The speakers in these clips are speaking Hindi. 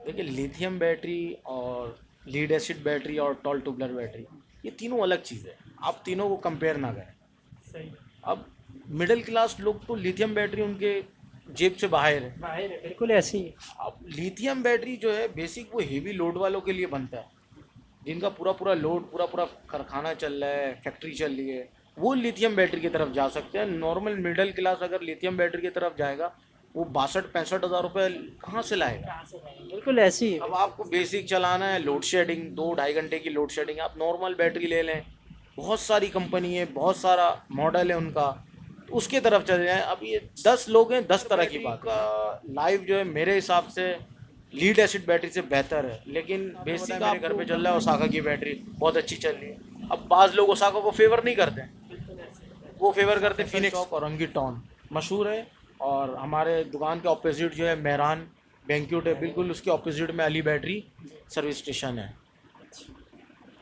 देखिए, लिथियम बैटरी और लीड एसिड बैटरी और टॉल ट्यूबलर बैटरी, ये तीनों अलग चीज़ है। आप तीनों को कंपेयर ना करें। सही। अब मिडिल क्लास लोग तो लिथियम बैटरी उनके जेब से बाहर है। बाहर है, बिल्कुल ऐसे ही है। अब लिथियम बैटरी जो है बेसिक वो हेवी लोड वालों के लिए बनता है, जिनका पूरा पूरा लोड, पूरा पूरा कारखाना चल रहा है, फैक्ट्री चल रही है, वो लिथियम बैटरी की तरफ जा सकते हैं। नॉर्मल मिडिल क्लास अगर लिथियम बैटरी की तरफ जाएगा, वो 62-65 हज़ार रुपये कहाँ से लाएगा। कहाँ से लाएंगे, बिल्कुल ऐसे ही अब है। आपको बेसिक चलाना है, लोड शेडिंग 2-2.5 घंटे की लोड शेडिंग, आप नॉर्मल बैटरी ले लें। बहुत सारी कंपनी है, बहुत सारा मॉडल है उनका, तो उसके तरफ चले जाएं। अब ये 10 लोग हैं, 10 तरह की बात का लाइफ जो है मेरे हिसाब से लीड एसिड बैटरी से बेहतर है। लेकिन बेसिक मेरे घर पे चल रहा है ओसाका की बैटरी, बहुत अच्छी चल रही है। अब बाज़ लोग ओसाका को फेवर नहीं करते हैं, बिल्कुल ऐसे ही है। वो फेवर करते फिनिक्स और रंगीटॉन मशहूर है। और हमारे दुकान के ऑपोजिट जो है मेहरान बैंक्यूट है, बिल्कुल उसके ऑपोजिट में अली बैटरी सर्विस स्टेशन है।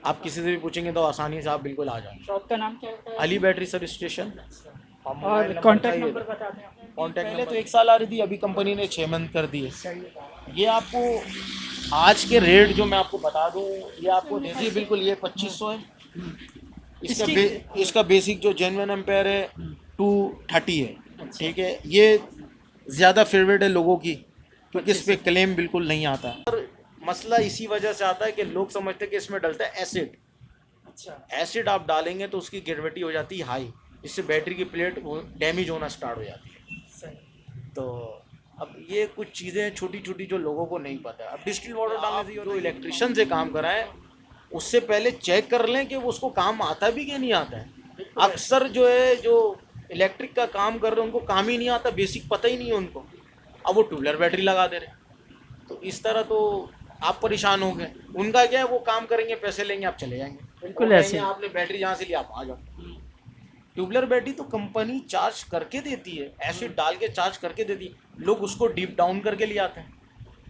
आप किसी से भी पूछेंगे तो आसानी से आप बिल्कुल आ जाएंगे। शॉप का नाम क्या होता है अली आपका? Battery service station. और कांटेक्ट नंबर बता दें आप। कॉन्टैक्ट पहले तो 1 साल आ रही थी, अभी कंपनी ने 6 मंथ कर दिए। सही है। ये आपको आज के रेट जो मैं आपको बता दूं, ये आपको दे दिए बिल्कुल, ये 2500 है। इसका इसकी इसका बेसिक जो जेन्युइन एम्पेयर है 230 है। अच्छा। ठीक है, ये ज़्यादा फेवरेट है लोगों की, क्योंकि इस पे क्लेम बिल्कुल नहीं आता। और मसला इसी वजह से आता है कि लोग समझते हैं कि इसमें डलता है एसिड। अच्छा। एसिड आप डालेंगे तो उसकी ग्रेविटी हो जाती है हाई, इससे बैटरी की प्लेट डैमेज होना स्टार्ट हो जाती है। सही। तो अब ये कुछ चीज़ें छोटी छोटी जो लोगों को नहीं पता है। अब डिस्टिल वाटर डालने से जो इलेक्ट्रिशियन से काम कराएं, उससे पहले चेक कर लें कि वो उसको काम आता भी कि नहीं आता है। अक्सर जो है जो इलेक्ट्रिक का काम कर रहे हैं उनको काम ही नहीं आता, बेसिक पता ही नहीं है उनको, अब वो ट्यूबलर बैटरी लगा दे रहे। तो इस तरह तो आप परेशान हो गए। उनका क्या है, वो काम करेंगे, पैसे लेंगे, आप चले जाएंगे। बिल्कुल वो ऐसे कहेंगे ही। आपने बैटरी जहाँ से लिया आप आ जाओ। ट्यूबलर बैटरी तो कंपनी चार्ज करके देती है, एसिड डाल के चार्ज करके देती है, लोग उसको डीप डाउन करके ले आते हैं।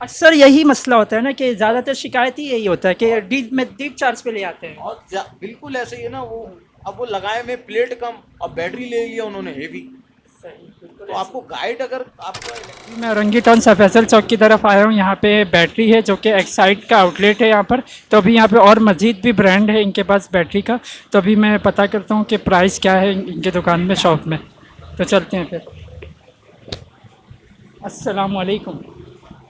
अक्सर यही मसला होता है ना कि ज़्यादातर शिकायत ही यही होता है कि और डीप चार्ज पे ले आते हैं। और बिल्कुल ऐसे ही है ना वो। अब वो लगाए में प्लेट कम और बैटरी ले लिया उन्होंने हेवी। सही, बिल्कुल तो ऐसे आपको गाइड अगर आपका ही। मैं रंगीटन सा फैसल चौक की तरफ आया हूँ। यहाँ पे बैटरी है जो कि एक्साइड का आउटलेट है यहाँ पर। तो अभी यहाँ पे और मज़ीद भी ब्रांड है इनके पास बैटरी का। तो अभी मैं पता करता हूँ कि प्राइस क्या है इनके दुकान में, शॉप में। तो चलते हैं फिर। अस्सलाम वालेकुम।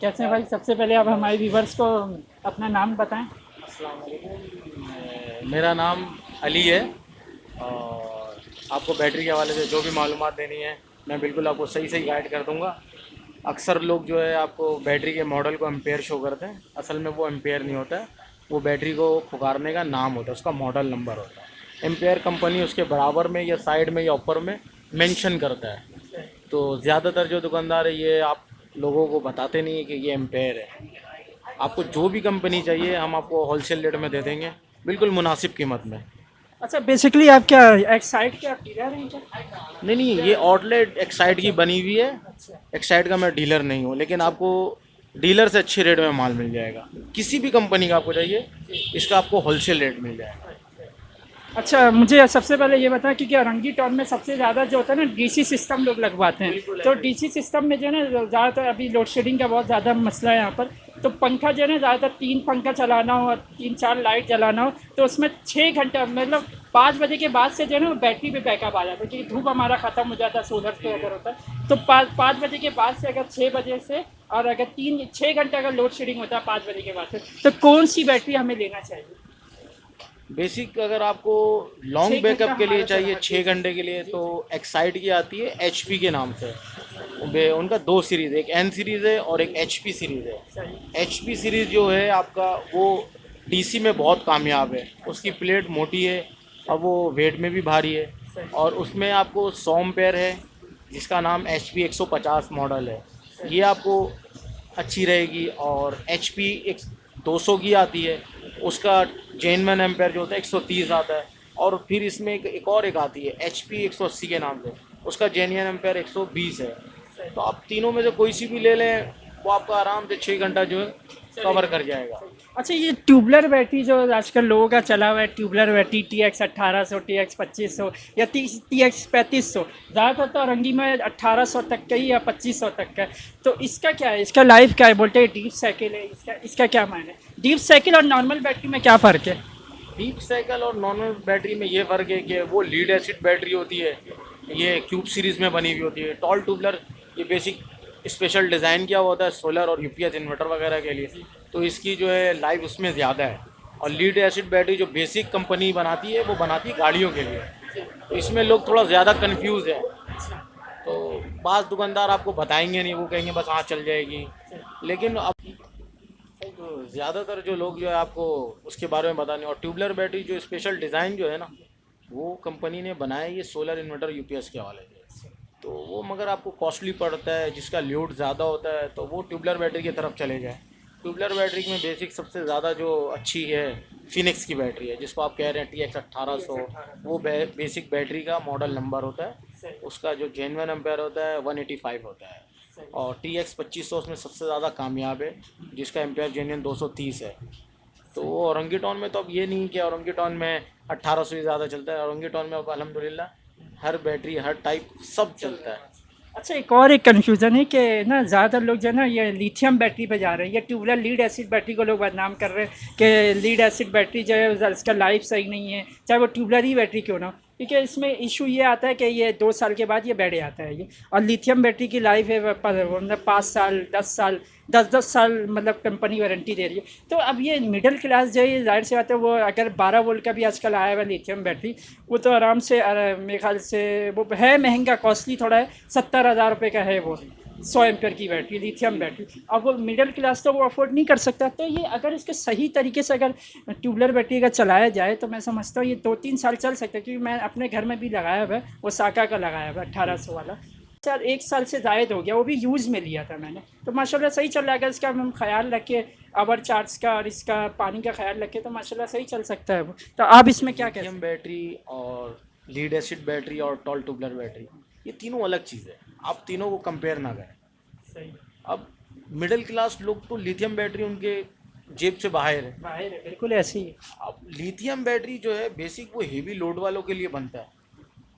कैसे हैं भाई? सबसे पहले आप हमारे व्यूवर्स को अपना नाम बताएं। मेरा नाम अली है। और आपको बैटरी के हवाले से जो भी मालूमात देनी है, मैं बिल्कुल आपको सही सही गाइड कर दूंगा। अक्सर लोग जो है आपको बैटरी के मॉडल को एम्पेयर शो करते हैं, असल में वो एम्पेयर नहीं होता है, वो बैटरी को पुकारने का नाम होता है, उसका मॉडल नंबर होता है। एम्पेयर कंपनी उसके बराबर में या साइड में या ऊपर में मेंशन करता है। तो ज़्यादातर जो दुकानदार है ये आप लोगों को बताते नहीं है कि ये एम्पेयर है। आपको जो भी कंपनी चाहिए हम आपको होलसेल रेट में दे देंगे, बिल्कुल मुनासिब कीमत में। अच्छा, बेसिकली आप क्या एक्साइड के आप डीलर हैं क्या? नहीं नहीं, ये आउटलेट एक्साइड की बनी हुई है। अच्छा। एक्साइड का मैं डीलर नहीं हूँ, लेकिन आपको डीलर से अच्छे रेट में माल मिल जाएगा। किसी भी कंपनी का आपको चाहिए, इसका आपको होलसेल रेट मिल जाएगा। अच्छा, मुझे सबसे पहले ये बताएं कि क्या रंगी टॉन में सबसे ज़्यादा जो होता है ना डीसी सिस्टम लोग लगवाते हैं। तो डीसी सिस्टम में जो है ना ज़्यादातर अभी लोड शेडिंग का बहुत ज़्यादा मसला है यहाँ पर। तो पंखा जो है ना ज़्यादातर 3 पंखा चलाना हो और 3-4 लाइट जलाना हो तो उसमें 6 घंटा मतलब 5 बजे के बाद से जो है ना बैटरी पे बैकअप आ जाता है, क्योंकि धूप हमारा ख़त्म हो जाता है सोलर पे अगर होता है तो 5 बजे के बाद से, अगर 6 बजे से और अगर 3-6 घंटे अगर लोड शेडिंग होता है 5 बजे के बाद से, तो कौन सी बैटरी हमें लेना चाहिए? बेसिक अगर आपको लॉन्ग 6 घंटा बैकअप के लिए हमारा चाहिए, चला। 6 घंटे के लिए, तो एक्साइड की आती है HP के नाम से। उनका 2 सीरीज़, एक N सीरीज़ है और एक HP सीरीज़ है। सही। HP सीरीज़ जो है आपका वो DC में बहुत कामयाब है, उसकी प्लेट मोटी है और वो वेट में भी भारी है। सही। और उसमें आपको 100 एम्पेयर है, जिसका नाम HP 150 मॉडल है, ये आपको अच्छी रहेगी। और HP 200 की आती है, उसका जेनवन एम्पेयर जो होता है 130 आता है। और फिर इसमें एक आती है HP 180 के नाम से, उसका जेन्युइन एम्पेयर 120 है। तो आप तीनों में से कोई सी भी ले लें, वो आपका आराम से 6 घंटा जो है कवर कर जाएगा। अच्छा, ये ट्यूबलर बैटरी जो आजकल लोगों का चला हुआ है, ट्यूबलर बैटरी TX 1800, TX 2500 या TX 3500, ज़्यादातर तो अरंगी में 1800 तक का ही या 2500 तक का है। तो इसका क्या है, इसका लाइफ क्या है? बोलते हैं डीप साइकिल है, इसका क्या मायने है? डीप साइकिल और नॉर्मल बैटरी में क्या फ़र्क है? डीप साइकिल और नॉर्मल बैटरी में ये फ़र्क है कि वो लीड एसिड बैटरी होती है, ये क्यूब सीरीज़ में बनी हुई होती है। टॉल ट्यूबलर ये बेसिक स्पेशल डिज़ाइन किया हुआ होता है सोलर और यूपीएस इन्वर्टर वगैरह के लिए, तो इसकी जो है लाइफ उसमें ज़्यादा है। और लीड एसिड बैटरी जो बेसिक कंपनी बनाती है वो बनाती है गाड़ियों के लिए, तो इसमें लोग थोड़ा ज़्यादा कन्फ्यूज़ है। तो बाज़ दुकानदार आपको बताएंगे नहीं, वो कहेंगे बस हाँ चल जाएगी, लेकिन अब तो ज़्यादातर जो लोग जो है आपको उसके बारे में बताने। और ट्यूबलर बैटरी जो स्पेशल डिज़ाइन जो है ना, वो कंपनी ने बनाया ये सोलर इन्वर्टर यूपीएस के हवाले से, तो वो मगर आपको कॉस्टली पड़ता है, जिसका लोड ज़्यादा होता है, तो वो ट्यूबलर बैटरी की तरफ चले जाए। ट्यूबलर बैटरी में बेसिक सबसे ज़्यादा जो अच्छी है फिनिक्स की बैटरी है, जिसको आप कह रहे हैं TX 1800, वो बेसिक बैटरी का मॉडल नंबर होता है, उसका जो जेन्युइन एम्पेयर होता है 185 होता है। और TX 2500 उसमें सबसे ज़्यादा कामयाब है, जिसका एम्पेयर जेन्युइन 230 है। तो वो औरंगीटॉन में तो अब ये नहीं कि औरंगीटॉन में 1800 से ज़्यादा चलता है, औरंगीटॉन में अब अल्हम्दुलिल्लाह हर बैटरी हर टाइप सब चलता है। अच्छा, एक कन्फ्यूज़न है कि ना ज़्यादातर लोग जो है ना ये लिथियम बैटरी पे जा रहे हैं, ये ट्यूबलर लीड एसिड बैटरी को लोग बदनाम कर रहे हैं कि लीड एसिड बैटरी जो है उसका लाइफ सही नहीं है, चाहे वो ट्यूबलर ही बैटरी क्यों ना हो। क्योंकि इसमें इशू ये आता है कि ये 2 साल के बाद ये बैठ जाता है ये, और लिथियम बैटरी की लाइफ है मतलब 5 साल 10 साल 10 साल मतलब कंपनी वारंटी दे रही है। तो अब ये मिडिल क्लास जो है जाहिर सी बात है, वो अगर 12 वोल्ट का भी आजकल आया हुआ लिथियम बैटरी, वो तो आराम से मेरे ख्याल से वो है महंगा, कॉस्टली थोड़ा है, 70,000 रुपये का है वो 100 एम्पेयर की बैटरी लिथियम बैटरी। अब वो मिडिल क्लास तो वो अफोर्ड नहीं कर सकता। तो ये अगर इसके सही तरीके से अगर ट्यूबलर बैटरी का चलाया जाए तो मैं समझता हूँ ये 2-3 साल चल सकता है, क्योंकि मैं अपने घर में भी लगाया हुआ है, वो साका का लगाया हुआ है 1800 वाला। सर 1 साल से ज़ायद हो गया, वो भी यूज़ में लिया था मैंने, तो माशाल्लाह सही चल रहा है। अगर इसका हम ख्याल रखें आवर चार्ज का और इसका पानी का ख्याल रखें तो माशाल्लाह सही चल सकता है वो। तो आप इसमें क्या कहते हैं? बैटरी और लीड एसिड बैटरी और टॉल ट्यूबलर बैटरी, ये तीनों अलग चीज़ है, आप तीनों को कंपेयर ना करें। सही, अब मिडिल क्लास लोग तो लिथियम बैटरी उनके जेब से बाहर है। बाहर है, बिल्कुल ऐसे ही है। अब लिथियम बैटरी जो है बेसिक वो हेवी लोड वालों के लिए बनता है,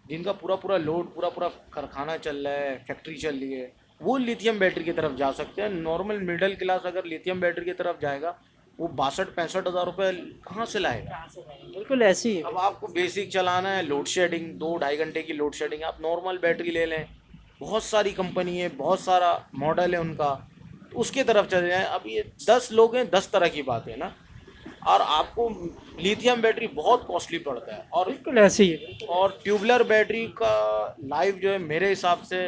जिनका पूरा पूरा लोड पूरा पूरा कारखाना चल रहा है, फैक्ट्री चल रही है, वो लिथियम बैटरी की तरफ जा सकते हैं। नॉर्मल मिडिल क्लास अगर लिथियम बैटरी की तरफ जाएगा, वो 62-65 हज़ार रुपये कहाँ से लाएगा? कहाँ से लाएंगे? बिल्कुल ऐसे ही है। अब आपको बेसिक चलाना है, लोड शेडिंग 2-2.5 घंटे की लोड शेडिंग, आप नॉर्मल बैटरी ले लें, बहुत सारी कंपनी है, बहुत सारा मॉडल है उनका, तो उसके तरफ चले जाएँ। अब ये 10 लोग हैं, 10 तरह की बात है ना, और आपको लिथियम बैटरी बहुत कॉस्टली पड़ता है। बिल्कुल ऐसे ही है। और ट्यूबलर बैटरी का लाइफ जो है मेरे हिसाब से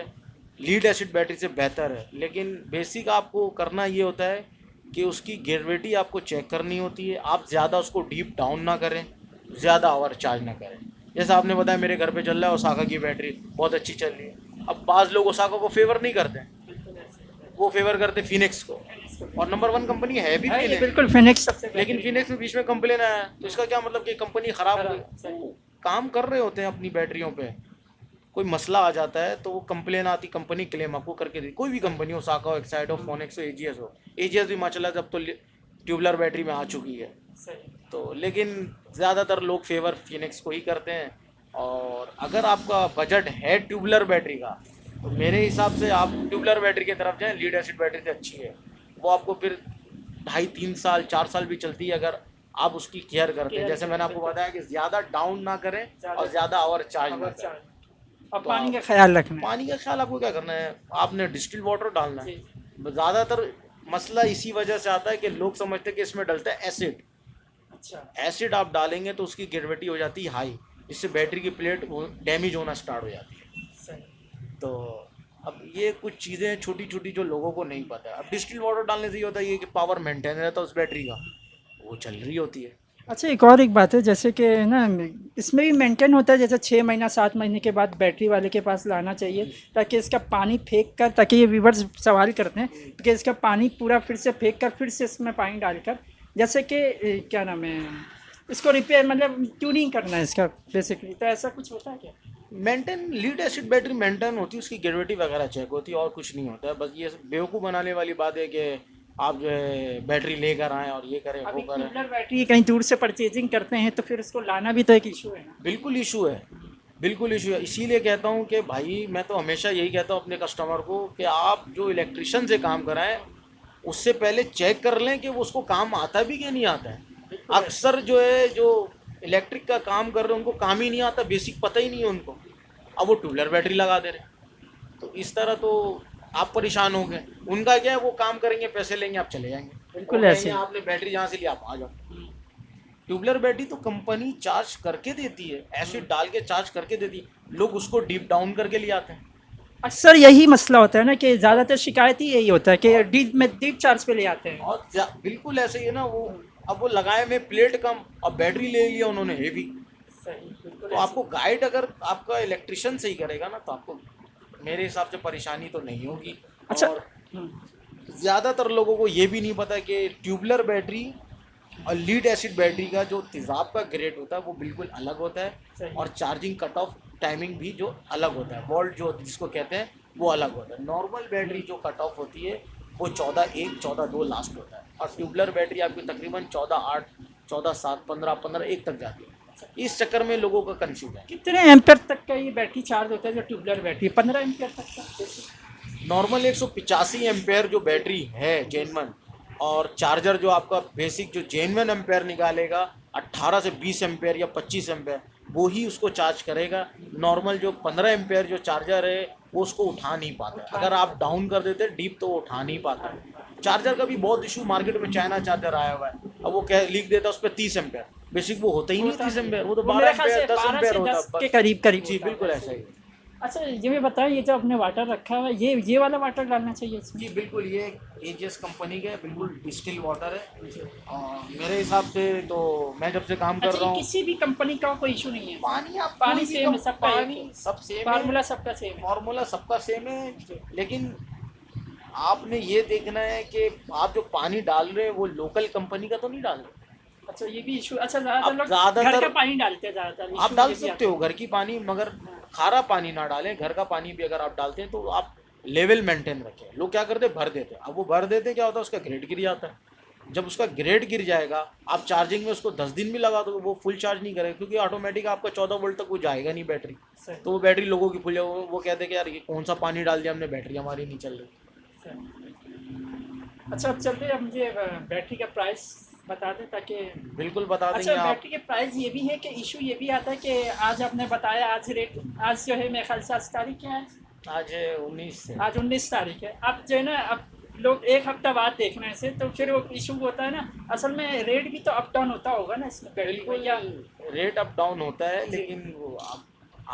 लीड एसिड बैटरी से बेहतर है, लेकिन बेसिक आपको करना ये होता है कि उसकी ग्रेविटी आपको चेक करनी होती है, आप ज़्यादा उसको डीप डाउन ना करें, ज़्यादा आवर चार्ज ना करें। जैसा आपने बताया मेरे घर पे चल रहा है ओसाका की बैटरी बहुत अच्छी चल रही है। अब बाज़ लोग ओसाका को फेवर नहीं करते, वो फेवर करते फिनिक्स को, और नंबर 1 कंपनी है भी है ये फिनिक्स, बिल्कुल फिनिक्स सबसे लेकिन फिनिक्स में बीच में कंप्लेन आया, तो इसका क्या मतलब कि कंपनी ख़राब हो गई? वो काम कर रहे होते हैं अपनी बैटरियों पे, कोई मसला आ जाता है तो वो कंप्लेन आती, कंपनी क्लेम आपको करके दी। कोई भी कंपनी हो, साका हो, एक्साइड हो, फोनिक्स हो, एजीएस हो, एजीएस भी माशाल्लाह जब तो ट्यूबलर बैटरी में आ चुकी है। तो लेकिन ज़्यादातर लोग फेवर फिनिक्स को ही करते हैं। और अगर आपका बजट है ट्यूबलर बैटरी का, तो मेरे हिसाब से आप ट्यूबलर बैटरी की तरफ जाएं, लीड एसिड बैटरी से अच्छी है, वो आपको फिर 2.5-3 साल 4 साल भी चलती है अगर आप उसकी केयर करते हैं। जैसे मैंने आपको बताया कि ज़्यादा डाउन ना करें और ज़्यादा आवर चार्ज ना करें। और पानी का ख्याल रखना है। पानी का ख्याल आपको क्या करना है, आपने डिस्टिल वाटर डालना है। ज़्यादातर मसला इसी वजह से आता है कि लोग समझते हैं कि इसमें डलता है एसिड। अच्छा, एसिड आप डालेंगे तो उसकी ग्रेविटी हो जाती है हाई, इससे बैटरी की प्लेट डैमेज होना स्टार्ट हो जाती है। सही। तो अब ये कुछ चीज़ें छोटी छोटी जो लोगों को नहीं पता है। अब डिस्टिल वाटर डालने से ये होता है ये कि पावर मेंटेन रहता है उस बैटरी का, वो चल रही होती है। अच्छा, एक बात है, जैसे कि ना इसमें भी मेंटेन होता है, जैसे 6 महीना 7 महीने के बाद बैटरी वाले के पास लाना चाहिए, ताकि इसका पानी फेंक कर, ताकि ये व्यूअर्स सवाल करते हैं कि इसका पानी पूरा फिर से फेंक कर फिर से इसमें पानी डालकर, जैसे कि क्या नाम है, इसको रिपेयर मतलब ट्यूनिंग करना है इसका बेसिकली, तो ऐसा कुछ होता है क्या? Maintain lead acid battery maintain होती है, उसकी ग्रेविटी वगैरह चेक होती है और कुछ नहीं होता है। बस ये बेवकूफ़ बनाने वाली बात है कि आप जो है बैटरी लेकर आएँ और ये करें वो अभी करें। ट्यूबलर बैटरी कहीं दूर से परचेजिंग करते हैं तो फिर उसको लाना भी तो एक इशू है ना। बिल्कुल इशू है, बिल्कुल इशू है। इसीलिए कहता हूँ कि भाई मैं तो हमेशा यही कहता हूँ अपने कस्टमर को कि आप जो इलेक्ट्रिशियन से काम कराएं उससे पहले चेक कर लें कि वो उसको काम आता भी कि नहीं आता है। अक्सर जो है जो इलेक्ट्रिक का काम कर रहे हैं उनको काम ही नहीं आता, बेसिक पता ही नहीं है उनको, अब वो ट्यूबलर बैटरी लगा दे रहे हैं। तो इस तरह तो आप परेशान हो गए। उनका क्या है, वो काम करेंगे, पैसे लेंगे, आप चले जाएंगे। बिल्कुल वो कहेंगे ऐसे ही। आपने बैटरी जहाँ से लिया आप आ जाओ। ट्यूबलर बैटरी तो कंपनी चार्ज करके देती है, एसिड डाल के चार्ज करके देती है, लोग उसको डीप डाउन करके ले आते हैं। अक्सर यही मसला होता है ना कि ज़्यादातर शिकायत ही यही होता है कि डीप चार्ज पे ले आते हैं। और बिल्कुल ऐसे ही है ना वो, अब वो लगाए में प्लेट कम, अब बैटरी ले लिया उन्होंने हेवी। सही, बिल्कुल तो आपको गाइड अगर आपका इलेक्ट्रिशियन सही करेगा ना तो आपको मेरे हिसाब से परेशानी तो नहीं होगी। अच्छा। और ज़्यादातर लोगों को ये भी नहीं पता कि ट्यूबलर बैटरी और लीड एसिड बैटरी का जो तेज़ाब का ग्रेड होता है वो बिल्कुल अलग होता सही। है, और चार्जिंग कट ऑफ टाइमिंग भी जो अलग होता है, वोल्ट जो जिसको कहते हैं वो अलग होता है। नॉर्मल बैटरी जो कट ऑफ होती है वो 14.1 14.2 लास्ट होता है, और ट्यूबलर बैटरी आपकी तकरीबन 14.8 14.7 15.1 तक जाती है। इस चक्कर में लोगों का कंफ्यूज है। कितने एम्पेयर तक का ये बैटरी चार्ज होता है जो ट्यूबलर बैटरी? 15 एम्पेयर तक का। नॉर्मल 185 एम्पेयर जो बैटरी है जेनवन, और चार्जर जो आपका बेसिक जो जेनवन एम्पेयर निकालेगा 18 से 20 एम्पेयर या 25 एम्पेयर, वो ही उसको चार्ज करेगा। नॉर्मल जो 15 एम्पेयर जो चार्जर है वो उसको उठा नहीं पाता है। अगर आप डाउन कर देते डीप तो वो उठा नहीं पाता है। चार्जर का भी बहुत इशू मार्केट में, चाइना चार्जर आया हुआ है, अब वो क्या लिख देता है उस पर 30 एम्पेयर, बेसिक वो होता ही नहीं 30 एम्पेयर, वो तो 12 एम्पेयर 10 एम्पेयर होता है के करीब करीब जी। होता है। बिल्कुल ऐसा ही। अच्छा, ये भी बताएं, ये जो आपने वाटर रखा हुआ है ये वाला वाटर डालना चाहिए इसमें? जी बिल्कुल, ये एजीएस कंपनी का बिल्कुल डिस्टिल वाटर है, और मेरे हिसाब से तो मैं जब से काम कर अच्छा, रहा ये हूँ किसी भी कंपनी का कोई इशू नहीं है? पानी, आप पानी सेम है सबका, पानी सब सेम है, फार्मूला सबका सेम है। फार्मूला सबका सेम है। लेकिन आपने ये देखना है कि आप जो पानी डाल रहे हैं वो लोकल कंपनी का तो नहीं डाल रहे। अच्छा, ये भी इशू। अच्छा, ज़्यादातर अब लोग ज़्यादातर घर का पानी डालते हैं ज़्यादातर। आप डाल सकते हो घर की पानी, मगर खारा पानी ना डालें। घर का पानी भी अगर आप डालते हैं तो आप लेवल मेंटेन रखें। लोग क्या करते हैं, भर देते हैं। अब वो भर देते क्या होता है, उसका ग्रेड गिर जाता है। जब उसका ग्रेड गिर जाएगा, आप चार्जिंग में उसको 10 दिन भी लगा दो वो फुल चार्ज नहीं करेगा, क्योंकि ऑटोमेटिक आपका 14 वोल्ट तक वो जाएगा नहीं बैटरी। तो वो बैटरी लोगों की फुल, वो कहते हैं कि यार ये कौन सा पानी डाल दिया हमने, बैटरी हमारी नहीं चल रही। अच्छा, अब चलते हैं, अब मुझे बैटरी का प्राइस बता दें ताकि। बिल्कुल बता देंगे अच्छा, आप। बैटरी के प्राइस ये भी है कि इशू ये भी आता है कि आज आपने बताया, आज रेट, आज जो है मेरे ख्याल से आज तारीख क्या है? आज 19 से। आज 19 तारीख है। अब जो है ना, अब लोग एक हफ्ता बाद देखना है इसे, तो फिर वो इशू होता है ना। असल में रेट भी तो अप डाउन होता होगा ना इसमें बैटरी में, बिल्कुल या रेट अप डाउन होता है, लेकिन वो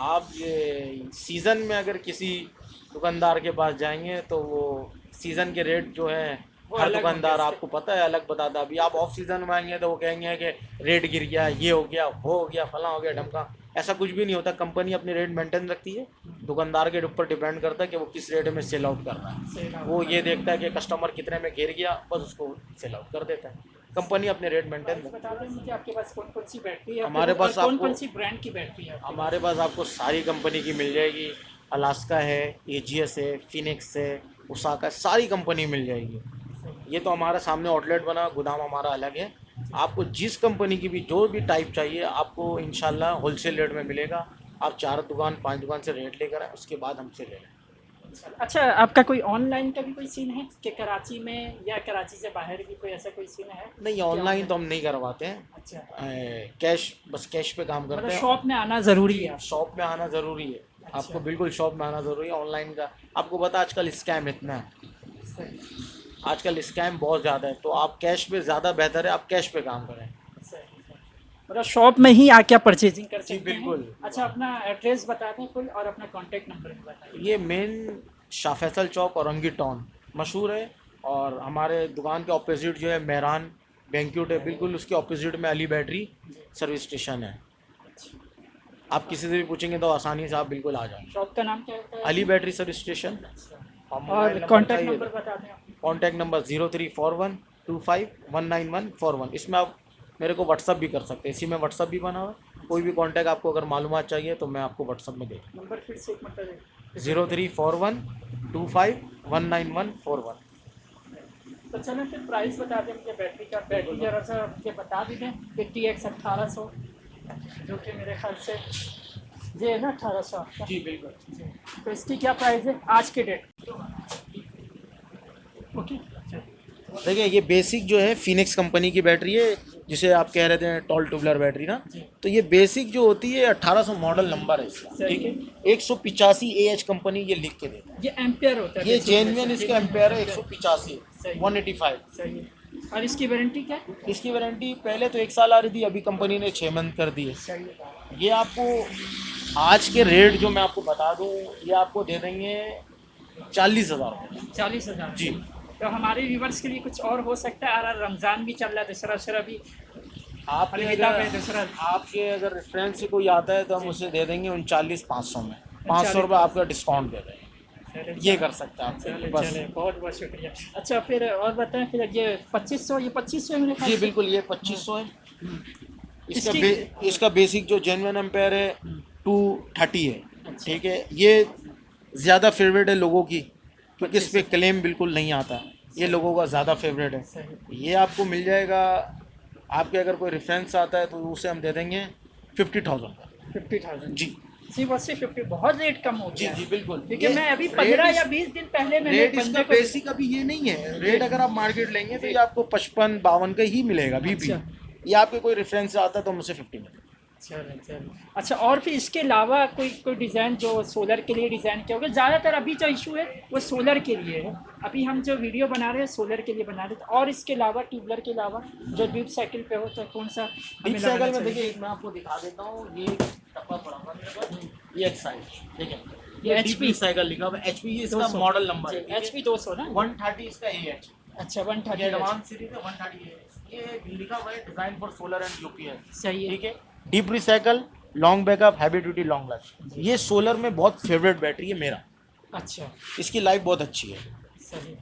आप ये सीज़न में अगर किसी दुकानदार के पास जाएंगे तो वो सीज़न के रेट जो है वो हर अलग दुकानदार होंगे आपको पता है अलग बताता है। अभी आप ऑफ सीज़न में आएंगे तो वो कहेंगे कि रेट गिर गया, ये हो गया, वो हो गया, फला हो गया, ढमका। ऐसा कुछ भी नहीं होता। कंपनी अपने रेट मेंटेन रखती है, दुकानदार के ऊपर डिपेंड करता है कि वो किस रेट में सेल आउट कर रहा है। वो ये देखता है कि कस्टमर कितने में गिर गया, बस उसको सेल आउट कर देता है। कंपनी अपने रेट मेंटेन रखती बता दें मुझे, आपके पास कौन कौन सी बैटरी है? हमारे पास कौन आपको- कौन सी ब्रांड की बैटरी है? है। हमारे पास आपको सारी कंपनी की मिल जाएगी। अलास्का है, एजीएस है, फिनिक्स है, ओसाका, सारी कंपनी मिल जाएगी। ये तो हमारा सामने आउटलेट बना, गोदाम हमारा अलग है। आपको जिस कंपनी की भी जो भी टाइप चाहिए आपको इंशाल्लाह होलसेल रेट में मिलेगा। आप 4 दुकान 5 दुकान से रेट लेकर आए, उसके बाद हमसे ले लें। अच्छा, आपका कोई ऑनलाइन का भी कोई सीन है कि कराची में या कराची से बाहर भी कोई ऐसा कोई सीन है? नहीं, ऑनलाइन तो हम नहीं करवाते हैं। अच्छा, कैश, बस कैश पे काम करते मतलब हैं। शॉप में आना ज़रूरी है? शॉप में आना ज़रूरी है। अच्छा। आपको बिल्कुल शॉप में आना ज़रूरी है। ऑनलाइन का आपको पता आजकल स्कैम इतना है, सही, आजकल स्कैम बहुत ज़्यादा है, तो आप कैश पे ज़्यादा बेहतर है, आप कैश पे काम करें। सही। मतलब शॉप में ही आके परचेजिंग कर सकते हैं? बिल्कुल। अच्छा, अपना एड्रेस बता दें फुल और अपना कॉन्टैक्ट नंबर भी बताइए। ये मेन शाह फैसल चौक औरंगी टाउन मशहूर है, और हमारे दुकान के ऑपोजिट जो है मेहरान बैंक्यूट है, बिल्कुल उसके ऑपोजिट में अली बैटरी सर्विस स्टेशन है। आप किसी से भी पूछेंगे तो आसानी से आप बिल्कुल आ जाएंगे। शॉप का नाम क्या होता है? Ali battery service station. और कॉन्टैक्ट नंबर बता दें आप। Contact number 034125194141। इसमें आप मेरे को व्हाट्सअप भी कर सकते हैं, इसी में व्हाट्सअप भी बना हुआ है। कोई भी कॉन्टैक्ट आपको अगर मालूमात चाहिए तो मैं आपको व्हाट्सअप में दे दूँ। नंबर फिर से एक मतलब 034125194141। तो चलो फिर प्राइस बता दें मुझे बैटरी का। बैटरी जरा सा मुझे बता भी दें। 50X 1800, जो कि मेरे ख्याल से ये है ना 1800 आपका। जी बिल्कुल। जी, तो इसकी क्या प्राइस है आज के डेट? ओके, देखिए ये बेसिक जो है फिनिक्स कंपनी की बैटरी है, जिसे आप कह रहे थे टॉल ट्यूबलर बैटरी ना, जी। तो ये बेसिक जो होती है 1800 मॉडल नंबर है इसका, सही ठीक है। 185 AH कंपनी ये लिख के देता है। ये एम्पियर होता है ये basically जेन्युइन वैसे। इसका एम्पेयर है 185, सही। 185। सही है। और इसकी वारंटी क्या है? इसकी वारंटी पहले तो 1 साल आ रही थी, अभी कंपनी ने 6 मंथ कर दी है। सही है। ये आपको आज के रेट जो मैं आपको बता दूं, ये आपको दे देंगे 40,000 रुपये। 40,000 जी। तो हमारे व्यूवर्स के लिए कुछ और हो सकता है? और रमज़ान भी चल रहा है, दशहरा भी आपके अलविदा अगर में दशहरा। आपके अगर रेफरेंस से कोई आता है तो हम उसे दे देंगे 39,500 में, 500 रुपये आपका डिस्काउंट दे देंगे। ये कर सकते हैं आप चले बस। चले, बहुत बहुत शुक्रिया। अच्छा फिर और बताएं, फिर ये 2500, ये 2500 मेरे ख्याल जी से? बिल्कुल, ये 2500 है। इसका इसकी- इसका बेसिक जो जेन्युइन एम्पेयर है 230 है, अच्छा। ठीक है। ये ज़्यादा फेवरेट है लोगों की, क्योंकि इस 2500 पर क्लेम बिल्कुल नहीं आता, ये लोगों का ज़्यादा फेवरेट है। सही। ये आपको मिल जाएगा, आपके अगर कोई रेफरेंस आता है तो उसे हम दे देंगे 50,000 का। 50,000 जी जी, बस से 50 बहुत रेट कम हो जी गया जी है। बिल्कुल। क्योंकि ये मैं अभी रेट 15 इस- या 20 दिन पहले मैंने रेट एक इसका बंदे को बेसिक अभी ये नहीं है, रेट अगर आप मार्केट लेंगे तो ये आपको 55-52 का ही मिलेगा अभी भी। अच्छा। ये आपके कोई रेफरेंस से आता है तो मुझसे 50 मिलेगा। चलो चलो। अच्छा, और फिर इसके अलावा कोई डिज़ाइन जो सोलर के लिए डिज़ाइन किया होगा? ज़्यादातर अभी जो इशू है वो सोलर के लिए है। अभी हम जो वीडियो बना रहे हैं सोलर के लिए बना रहे हैं। और इसके अलावा ट्यूबलर के अलावा जो डीप साइकिल पे हो, तो कौन सा डीप हमें साइकिल लगाना में चाहिए? देखिए मैं आपको दिखा देता हूँ, ये डब्बा पड़ा हुआ है मेरे पास, ये एक साइड, ठीक है। ये डीप HP साइकिल लिखा हुआ है, HP इसका 200 मॉडल नंबर है, HP 200 ना? 130 इसका AH। अच्छा, ये 130। एडवांस सीरीज है 130 AH। ये लिखा हुआ है design for solar and UPS, सही है। ठीक है। Deep recycle, long backup, heavy duty, long life, ये सोलर में बहुत फेवरेट बैटरी है मेरा। अच्छा, इसकी लाइफ बहुत अच्छी है। सही।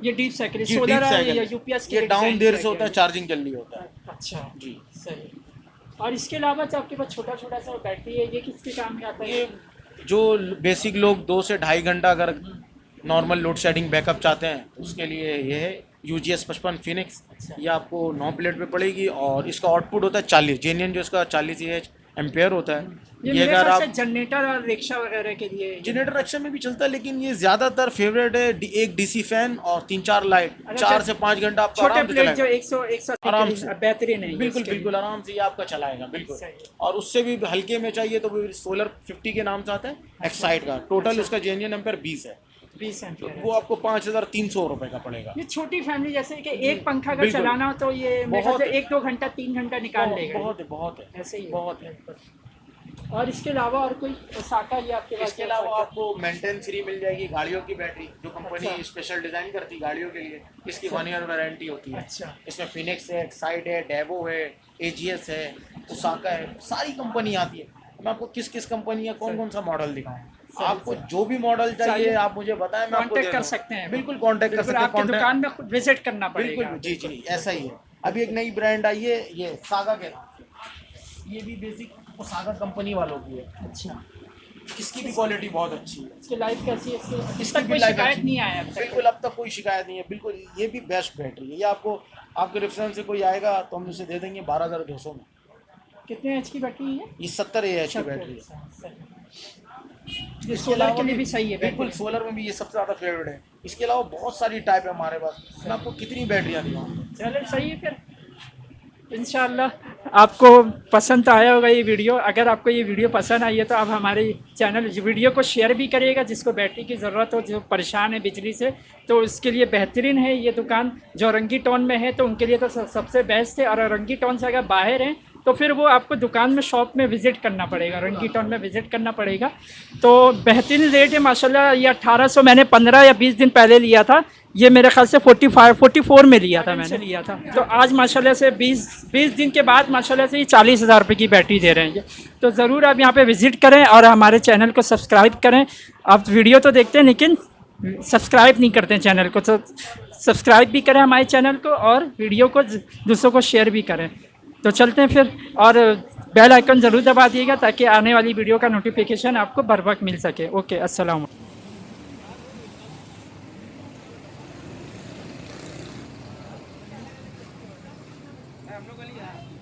ये डीप साइकिल जी, सोलर डीप साइकिल। या यूपीएस के ये लिए डाउन डिज़ाइन देर किया से होता है, गया चार्जिंग जल्दी होता है। अच्छा, जी। सही। और इसके अलावा जो आपके पास छोटा छोटा सा बैटरी है, ये किसके काम में आता है? ये जो बेसिक लोग 2 से ढाई घंटा अगर नॉर्मल लोड शेडिंग बैकअप चाहते हैं तो उसके लिए ये है UGS 55 फिनिक्स। अच्छा। ये आपको 9 प्लेट पे पड़ेगी और इसका आउटपुट होता है 40, जेन्युइन जो इसका 40 AH एम्पेयर होता है। ये ये मेरे अगर ख्याल से आप जनरेटर और रिक्शा वगैरह के लिए जनरेटर एक्शन में भी चलता है, लेकिन ये ज़्यादातर फेवरेट है एक DC फैन और 3-4 लाइट, अच्छा, 4 से 5 घंटा आपका छोटे आराम से प्लेट जो चलाएगा। 100 आराम से। बेहतरीन है ये बिल्कुल इसके बिल्कुल आराम से ये आपका चलाएगा बिल्कुल। सही। और उससे भी हल्के में चाहिए तो वो सोलर 50 के नाम से आता है, एक्साइड का। टोटल उसका जेन्युइन एम्पेयर 20 है, लिए 20 एम्पियर है। वो आपको 5,300 रुपए का पड़ेगा। ये छोटी फैमिली जैसे कि एक पंखा का बिल्कुल। चलाना हो तो ये मेरे ख्याल बहुत से 1-2 घंटा 3 घंटा निकाल लेगा। बहुत है ऐसे ही है। बहुत है। और इसके अलावा और कोई ओसाका ये आपके पास? इसके अलावा आपको मेंटेन फ्री मिल जाएगी गाड़ियों की बैटरी, जो कंपनी अच्छा। स्पेशल डिजाइन करती है गाड़ियों के लिए। इसकी 1 ईयर वारंटी होती है। अच्छा। इसमें फिनिक्स है, एक्साइड है, डेवो है, AGS है, ओसाका है, सारी कंपनी आती है। मैं आपको किस किस कंपनी का कौन कौन सा मॉडल दिखाऊं, आपको जो भी मॉडल चाहिए आप मुझे बताएं, मैं आपको कांटेक्ट दे कर दूं। सकते हैं। बिल्कुल कांटेक्ट कर बिल्कुल, सकते हैं। आपकी दुकान में खुद विजिट करना पड़ेगा। बिल्कुल जी जी ऐसा ही है। अभी एक नई ब्रांड आई है, ये सागा के नाम से। ये भी बेसिक सागा कंपनी वालों की है। अच्छा, इसकी भी क्वालिटी बहुत अच्छी है। इसकी लाइफ कैसी है? इसकी इसका भी कोई लाइफ शिकायत अच्छी नहीं आया अब तक? बिल्कुल, अब तक कोई शिकायत नहीं है। बिल्कुल ये भी बेस्ट बैटरी है। ये आपको आपके रेफरेंस से कोई आएगा तो हम उसे दे देंगे 12,200 में। कितने एच की बैटरी है? ये 70 AH की बैटरी है। ये इसके सोलर अलावा के लिए भी भी सही है बिल्कुल, बैटरी। सोलर में भी ये सबसे ज़्यादा फेवरेट है। इसके अलावा बहुत सारी टाइप है हमारे पास, मैं आपको कितनी बैटरियाँ दिखाऊँ। चलो सही है फिर। इंशाल्लाह आपको पसंद आया होगा ये वीडियो। अगर आपको ये वीडियो पसंद आई है तो आप हमारे चैनल वीडियो को शेयर भी करिएगा, जिसको बैटरी की ज़रूरत हो, जो परेशान है बिजली से, तो उसके लिए बेहतरीन है ये दुकान। जो रंगी टाउन में है तो उनके लिए तो सबसे बेस्ट है। और रंगी टाउन से अगर बाहर हैं तो फिर वो आपको दुकान में शॉप में विज़िट करना पड़ेगा, रंगी टाउन में विज़िट करना पड़ेगा। तो बेहतरीन रेट है माशाल्लाह। ये 1800 मैंने 15 या 20 दिन पहले लिया था। ये मेरे ख्याल से 44 में लिया था मैंने लिया था। तो आज माशाल्लाह से 20 दिन के बाद माशाल्लाह से ये 40,000 रुपये की बैटरी दे रहे हैं ये। तो ज़रूर आप यहाँ पे विज़िट करें और हमारे चैनल को सब्सक्राइब करें। आप वीडियो तो देखते हैं लेकिन सब्सक्राइब नहीं करते हैं चैनल को, तो सब्सक्राइब भी करें हमारे चैनल को और वीडियो को दूसरों को शेयर भी करें। तो चलते हैं फिर, और बेल आइकन ज़रूर दबा दिएगा ताकि आने वाली वीडियो का नोटिफिकेशन आपको बर वक्त मिल सके। ओके, अस्सलाम। हम लोग